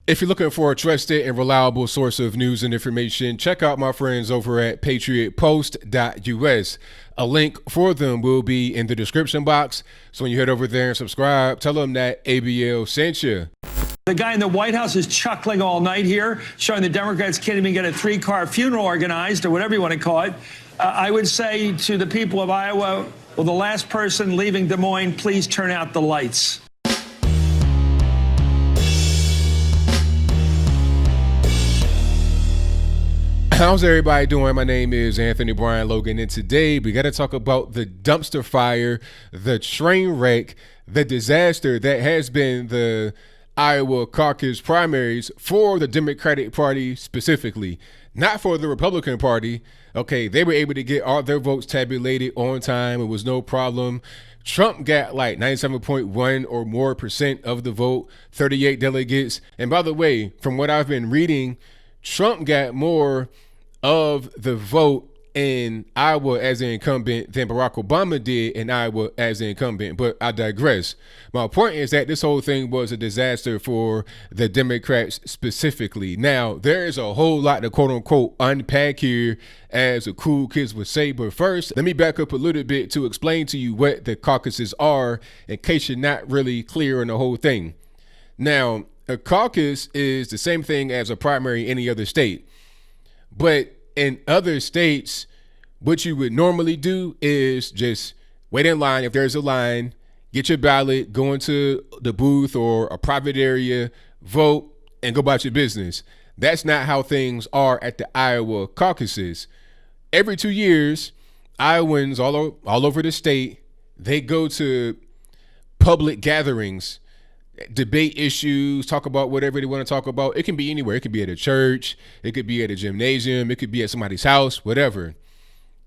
If you're looking for a trusted and reliable source of news and information, check out my friends over at patriotpost.us. A link for them will be in the description box. So when you head over there and subscribe, tell them that ABL sent you. The guy in the White House is chuckling all night here, showing the Democrats can't even get a 3-car funeral organized, or whatever you want to call it. I would say to the people of Iowa, well, the last person leaving Des Moines, please turn out the lights. How's everybody doing? My name is Anthony Brian Logan, and today we got to talk about the dumpster fire, the train wreck, the disaster that has been the Iowa Caucus primaries for the Democratic Party specifically, not for the Republican Party. Okay, they were able to get all their votes tabulated on time. It was no problem. Trump got like 97.1 or more % of the vote, 38 delegates. And by the way, from what I've been reading, Trump got more of the vote in Iowa as an incumbent than Barack Obama did in Iowa as an incumbent, but I digress. My point is that this whole thing was a disaster for the Democrats specifically. Now, there is a whole lot to quote unquote unpack here, as the cool kids would say, but first, let me back up a little bit to explain to you what the caucuses are in case you're not really clear on the whole thing. Now, a caucus is the same thing as a primary in any other state. But in other states, what you would normally do is just wait in line. If there's a line, get your ballot, go into the booth or a private area, vote, and go about your business. That's not how things are at the Iowa caucuses. Every 2 years, Iowans all over the state, they go to public gatherings, debate issues, talk about whatever they want to talk about. It can be anywhere. It could be at a church. It could be at a gymnasium. It could be at somebody's house, whatever.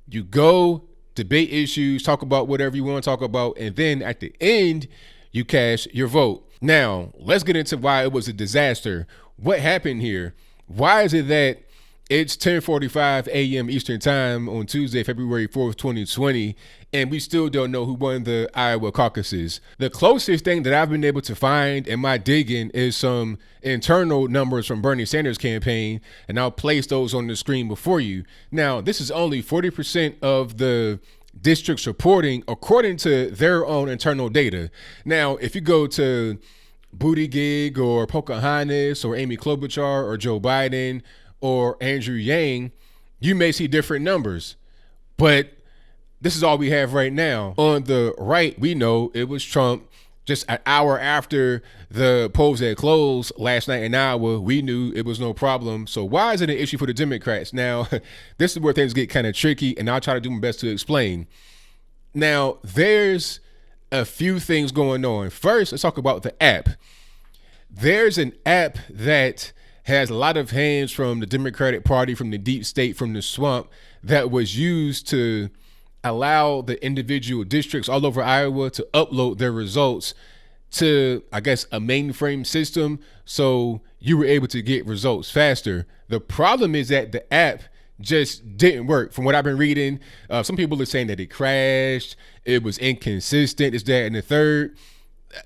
You go, debate issues, talk about whatever you want to talk about, and then at the end, you cast your vote. Now, let's get into why it was a disaster. What happened here? Why is it that it's 10:45 a.m. Eastern time on Tuesday, February 4th, 2020, and we still don't know who won the Iowa caucuses? The closest thing that I've been able to find in my digging is some internal numbers from Bernie Sanders' campaign, and I'll place those on the screen before you. Now, this is only 40% of the districts reporting according to their own internal data. Now, if you go to Buttigieg or Pocahontas or Amy Klobuchar or Joe Biden or Andrew Yang, you may see different numbers, but this is all we have right now. On the right, we know it was Trump. Just an hour after the polls had closed last night in Iowa, we knew it was no problem. So why is it an issue for the Democrats? Now, this is where things get kind of tricky, and I'll try to do my best to explain. Now, there's a few things going on. First, let's talk about the app. There's an app that has a lot of hands from the Democratic Party, from the deep state, from the swamp, that was used to allow the individual districts all over Iowa to upload their results to, I guess, a mainframe system, so you were able to get results faster. The problem is that the app just didn't work. From what I've been reading, some people are saying that it crashed, it was inconsistent, it's that and the third.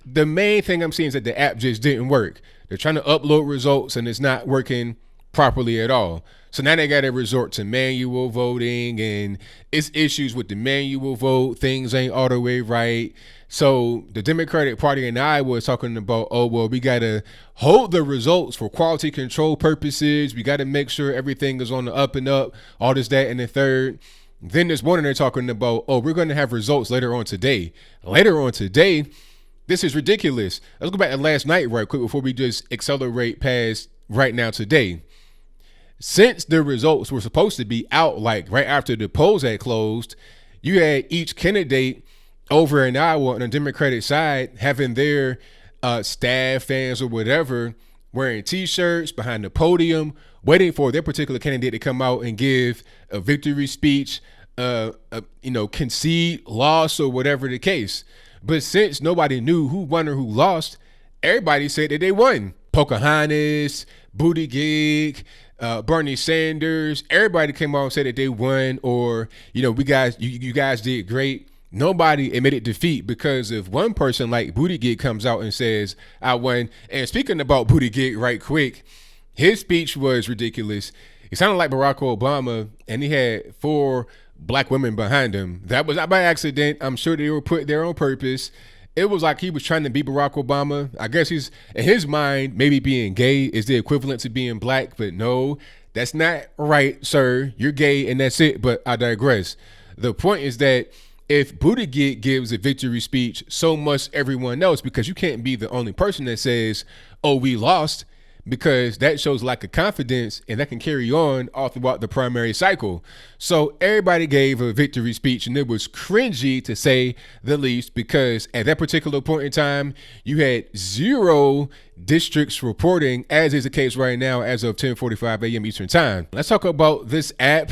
The main thing I'm seeing is that the app just didn't work. They're trying to upload results and it's not working properly at all. So now they got to resort to manual voting, and it's issues with the manual vote. Things ain't all the way right. So the Democratic Party in Iowa is talking about, oh, well, we got to hold the results for quality control purposes. We got to make sure everything is on the up and up, all this, that, and the third. Then this morning they're talking about, oh, we're going to have results later on today. Later on today? This is ridiculous. Let's go back to last night right quick before we just accelerate past right now today. Since the results were supposed to be out like right after the polls had closed, you had each candidate over in Iowa on the Democratic side having their staff, fans, or whatever wearing T-shirts behind the podium, waiting for their particular candidate to come out and give a victory speech, concede loss or whatever the case. But since nobody knew who won or who lost, everybody said that they won. Pocahontas, Buttigieg, Bernie Sanders, everybody came out and said that they won, or you guys did great. nobody admitted defeat, because if one person like Buttigieg comes out and says, I won, and speaking about Buttigieg right quick, his speech was ridiculous. He sounded like Barack Obama, and he had 4 black women behind him. That was not by accident. I'm sure they were put there on purpose. It was like he was trying to be Barack Obama. I guess he's, in his mind, maybe being gay is the equivalent to being black, but no, that's not right, sir. You're gay and that's it, but I digress. The point is that if Buttigieg gives a victory speech, so must everyone else, because you can't be the only person that says, oh, we lost, because that shows lack of confidence, and that can carry on all throughout the primary cycle. So everybody gave a victory speech, and it was cringy to say the least, because at that particular point in time, you had 0 districts reporting, as is the case right now as of 10:45 a.m. Eastern time. Let's talk about this app.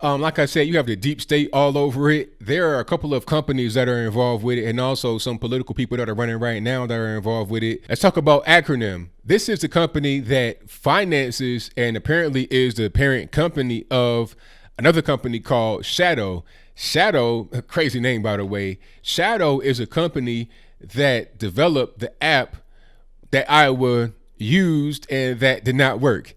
Like I said, you have the deep state all over it. There are a couple of companies that are involved with it, and also some political people that are running right now that are involved with it. Let's talk about Acronym. This is the company that finances and apparently is the parent company of another company called Shadow. Shadow, a crazy name, by the way. Shadow is a company that developed the app that Iowa used and that did not work.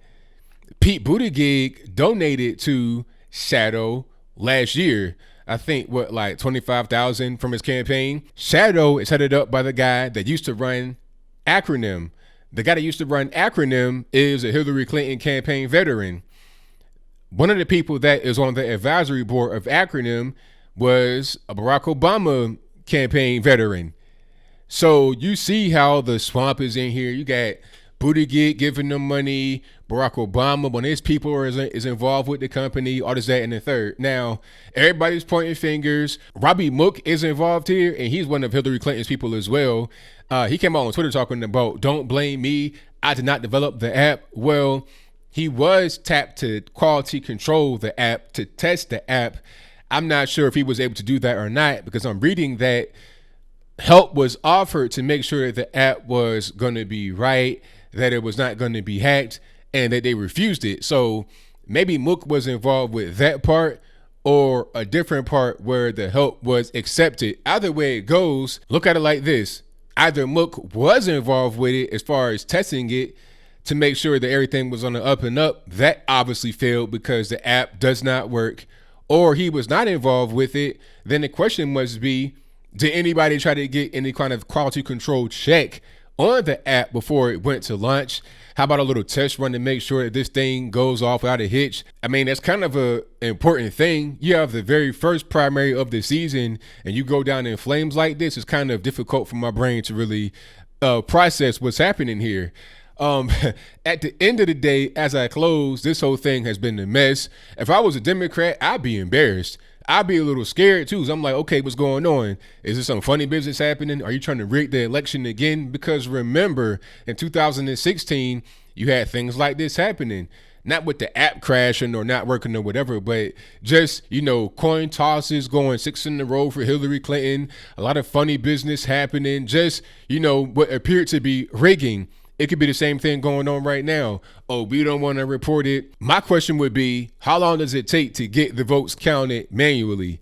Pete Buttigieg donated to Shadow last year. I think like 25,000 from his campaign. Shadow is headed up by the guy that used to run Acronym. The guy that used to run Acronym is a Hillary Clinton campaign veteran. One of the people that is on the advisory board of Acronym was a Barack Obama campaign veteran. So you see how the swamp is in here. You got Buttigieg giving them money, Barack Obama, when his people is involved with the company, all this, that, and the third. Now, everybody's pointing fingers. Robbie Mook is involved here, and he's one of Hillary Clinton's people as well. He came out on Twitter talking about, don't blame me, I did not develop the app. Well, he was tapped to quality control the app, to test the app. I'm not sure if he was able to do that or not, because I'm reading that help was offered to make sure that the app was going to be right, that it was not going to be hacked, and that they refused it. So maybe Mook was involved with that part, or a different part where the help was accepted. Either way it goes, look at it like this. Either Mook was involved with it as far as testing it to make sure that everything was on the up and up. That obviously failed because the app does not work. Or he was not involved with it. Then the question must be, did anybody try to get any kind of quality control check on the app before it went to launch? How about a little test run to make sure that this thing goes off without a hitch? I mean, that's kind of a important thing. You have the very first primary of the season and you go down in flames like this. It's kind of difficult for my brain to really process what's happening here. At the end of the day, as I close, this whole thing has been a mess. If I was a Democrat, I'd be embarrassed. I'd be a little scared too. So I'm like, okay, what's going on? Is there some funny business happening? Are you trying to rig the election again? Because remember, in 2016, you had things like this happening. Not with the app crashing or not working or whatever, but just, coin tosses going 6 in a row for Hillary Clinton. A lot of funny business happening. Just, what appeared to be rigging. It could be the same thing going on right now. Oh, we don't want to report it. My question would be, how long does it take to get the votes counted manually?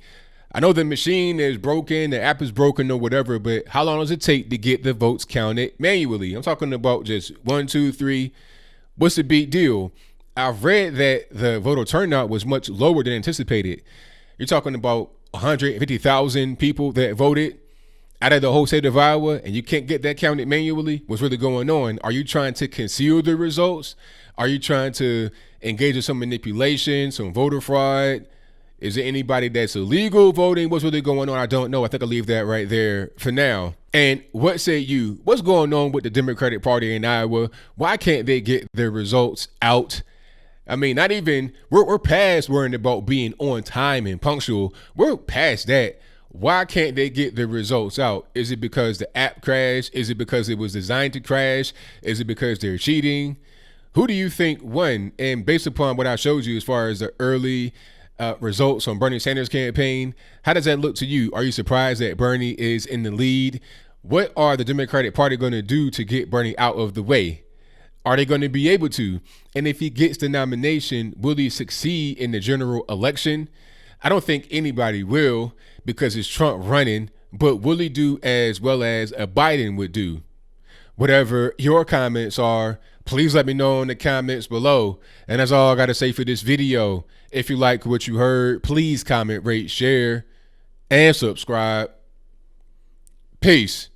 I know the machine is broken, the app is broken or whatever, but how long does it take to get the votes counted manually? I'm talking about just 1, 2, 3. What's the big deal? I've read that the voter turnout was much lower than anticipated. You're talking about 150,000 people that voted out of the whole state of Iowa, and you can't get that counted manually. What's really going on? Are you trying to conceal the results? Are you trying to engage in some manipulation, some voter fraud? Is there anybody that's illegal voting? What's really going on? I don't know. I think I'll leave that right there for now. And what say you? What's going on with the Democratic Party in Iowa? Why can't they get their results out? I mean, not even, we're past worrying about being on time and punctual. We're past that. Why can't they get the results out? Is it because the app crashed? Is it because it was designed to crash? Is it because they're cheating? Who do you think won? And based upon what I showed you as far as the early results on Bernie Sanders' campaign, how does that look to you? Are you surprised that Bernie is in the lead? What are the Democratic Party going to do to get Bernie out of the way? Are they going to be able to? And if he gets the nomination, will he succeed in the general election? I don't think anybody will because it's Trump running, but will he do as well as a Biden would do? Whatever your comments are, please let me know in the comments below. And that's all I got to say for this video. If you like what you heard, please comment, rate, share, and subscribe. Peace.